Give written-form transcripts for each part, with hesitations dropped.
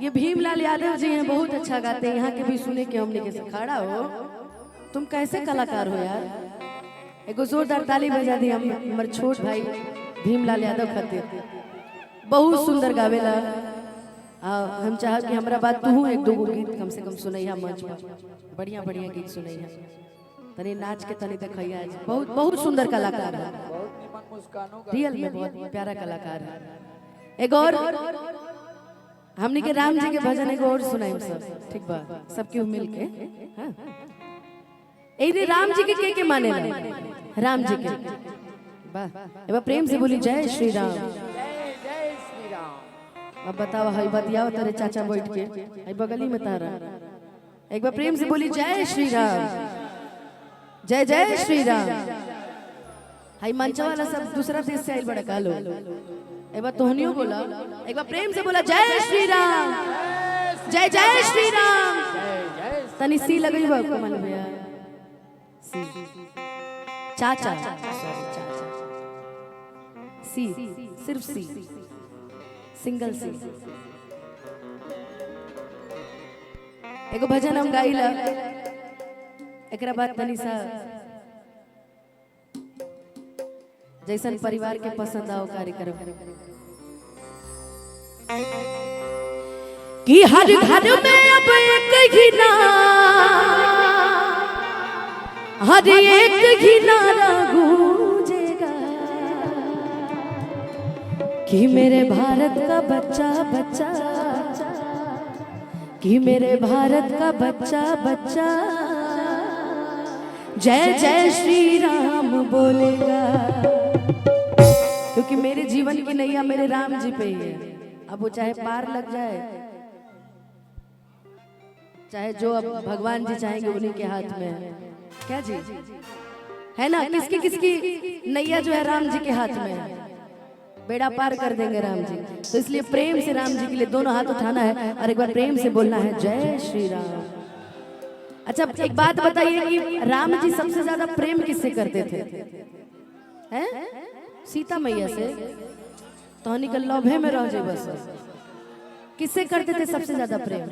ये भीमलाल यादव जी हैं, बहुत अच्छा गाते हैं। यहाँ के भी सुने के हमने कैसे खड़ा हो, तुम कैसे कलाकार हो यार। एक जोरदार ताली बजा दी हमारे छोट भाई भीमलाल यादव खातिर, बहुत सुंदर गावेला। हम चाह कि हमारा बात तू एक दो गीत कम से कम सुनैया मंच पर, बढ़िया बढ़िया गीत सुनैया, तनी नाच के तनी देखैया। बहुत बहुत सुंदर कलाकार है, रियल में बहुत प्यारा कलाकार है। एक और हमने के राम जी के भजन एक और सुनाई सब, ठीक बा, सबके मिल के। हाँ, ए राम जी के माने ना, राम जी के वाह, एबा प्रेम से बोली जय श्री राम। जय श्री राम। अब बताओ हई बतियाओ तेरे चाचा बैठ के हई बगली में तारा, एक बार प्रेम से बोली जय श्री राम, जय जय श्री राम। हई मंचा वाला सब दूसरा देश से आइल बड़ा कालो, एक बार तोहनियो बोला, एक बार प्रेम से बोला जय श्री राम, जय जय श्री राम। तनी सी लगई बा को मन भैया, सी चाचा, सी सिर्फ सी, सिंगल सी। एगो भजन हम गाइला, एकरा बाद तनी सा जैसन परिवार के पसंद आओ कार्यक्रम कि हर घर में अब एक ही नाम, हर एक ही नारा गूंजेगा कि मेरे भारत का बच्चा बच्चा, कि मेरे भारत का बच्चा बच्चा जय जय श्री राम बोलेगा। क्योंकि मेरे जीवन की नैया मेरे राम जी पे ही है। अब वो चाहे पार लग जाए, चाहे जो अब भगवान जी चाहेंगे उन्हीं के हाथ में है। क्या जी है ना, किसकी किसकी नैया जो है राम जी के हाथ में है, बेड़ा पार कर देंगे राम जी। तो इसलिए प्रेम से राम जी के लिए दोनों हाथ उठाना है और एक बार प्रेम से बोलना है जय श्री राम। अच्छा एक बात बताइए कि राम जी सबसे ज्यादा प्रेम किससे करते थे? हैं? सीता मैया से। तो निकल लोभे में रह जाए बस। किससे करते थे सबसे ज्यादा प्रेम?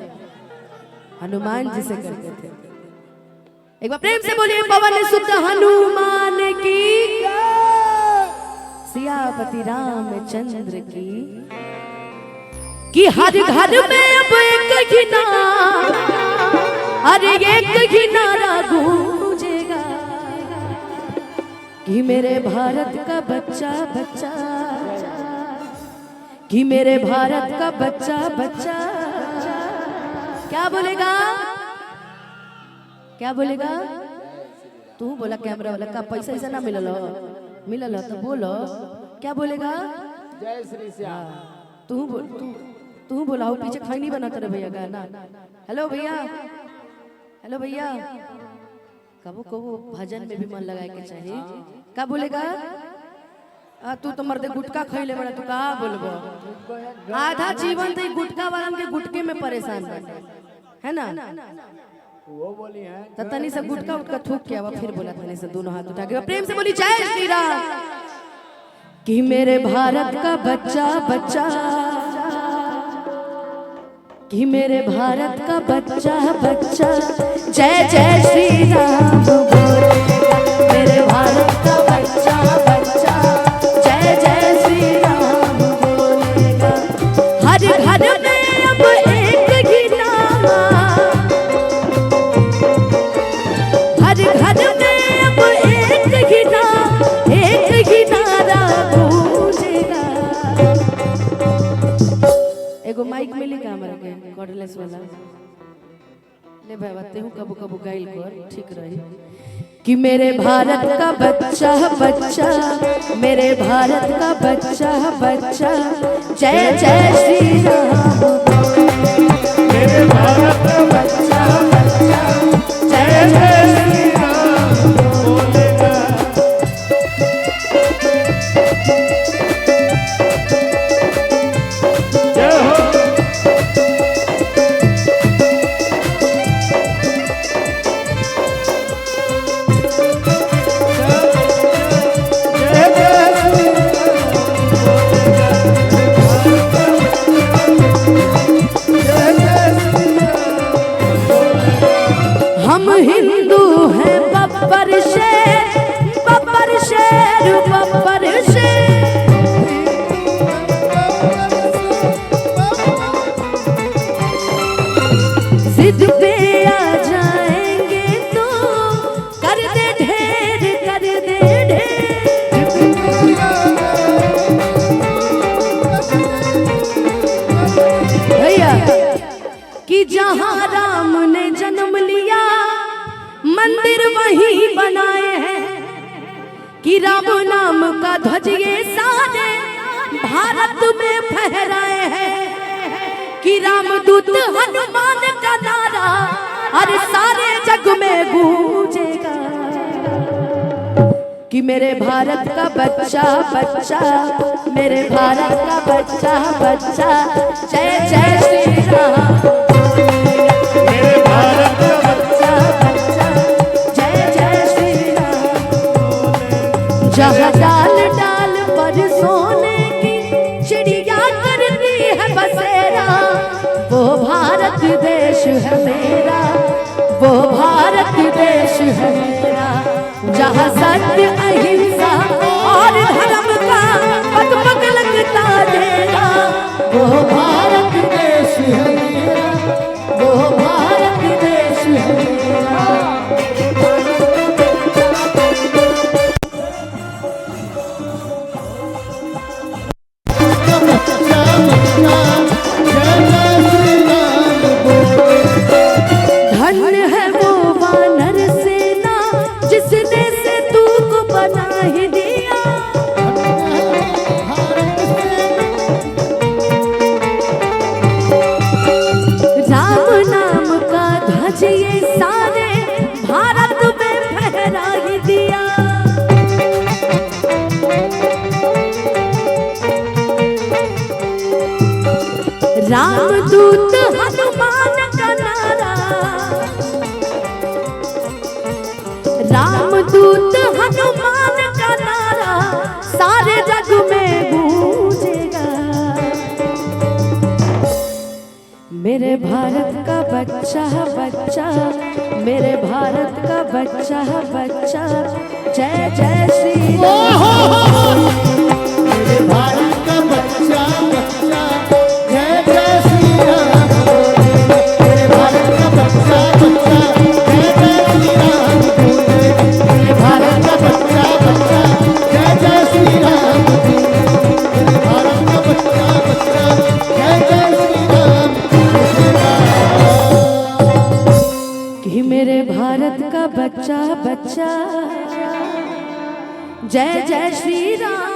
हनुमान जी से करते थे। एक बार प्रेम से बोलिए पवन सुत हनुमान की, सियापति रामचंद्र की। कि हर घर में अब एक ही नाम, हर एक ही नारा गूंजेगा कि मेरे भारत का बच्चा बच्चा, कि मेरे भारत का बच्चा बच्चा क्या बोलेगा? क्या बोलेगा? तू बोला कैमरा वाला का पैसा ऐसा ना मिलल हो, मिलल हो तो बोलो क्या बोलेगा? जय श्री श्याम। तू बोला हो, पीछे खैनी बनाते रहे भैया गाना। हेलो भैया, हेलो भैया, कबो कबो भजन में भी मन लगाए के चाहिए। क्या बोलेगा? तू तो मर्दे गुटका खैले बड़ा, तू कहा बोलबो? आधा जीवन तो गुटका वालन के गुटके में परेशान है ना। वो बोली है तो तनी से गुटका उटका थूक के आवा, फिर बोला तनी से दोनों हाथ उठा के प्रेम से बोली जय श्री राम। कि मेरे भारत का बच्चा बच्चा, कि मेरे भारत का बच्चा बच्चा जय जय श्री राम बोलेगा। मेरे भारत का बच्चा बच्चा जय जय श्री राम बोलेगा। हर घर में अब एक ही नाम, हर घर में अब एक ही नाम, एक ही नारा गूंजेगा। एगो माइक मिली का हमरा के कॉर्डलेस वाला ले भाई बातें हूँ, कबू कबू गाइल कर ठीक रही। कि मेरे भारत का बच्चा बच्चा, मेरे भारत का बच्चा बच्चा जय जय श्री राम। मेरे भारत का बच्चा बच्चा जय जय श्री राम बोलेगा। जिद पे आ जाएंगे तो कर दे ढेर, कर दे ढेर। भैया कि जहाँ राम ने जन्म लिया मंदिर वहीं बनाए हैं, कि राम नाम का ध्वज ये सारे भारत में फहराए हैं, कि रामदूत हनुमान का नारा अरे सारे जग में गूंजेगा, कि मेरे भारत का बच्चा बच्चा, मेरे भारत का बच्चा बच्चा, जय जय श्री राम। मेरे भारत का बच्चा बच्चा, जय जय श्री राम। जहाँ डाल डाल पर सोने की चिड़िया करती है बसेरा, वो भारत देश है मेरा, वो भारत देश है मेरा। जहाँ सत्य अहिंसा और धर्म का पग पग लगता देगा, वो भारत देश है मेरा, वो भारत देश है मेरा। धन्य है वो वानर सेना जिसने से तू को बना ही दिया, राम नाम का ध्वज ये सारे भारत में फहरा ही दिया। रामदूत हनुमान का नारा, रामदूत हनुमान का नारा सारे जग में गूंजेगा। मेरे भारत का बच्चा बच्चा, मेरे भारत का बच्चा बच्चा, जय जय श्री राम। मेरे भारत का बच्चा बच्चा, जय जय श्री राम। मेरे भारत का बच्चा बच्चा, जय जय श्री राम। मेरे भारत का बच्चा बच्चा, जय जय श्री राम। मेरे भारत का बच्चा बच्चा, जय जय श्री राम। कि मेरे भारत का बच्चा बच्चा, जय जय श्री राम।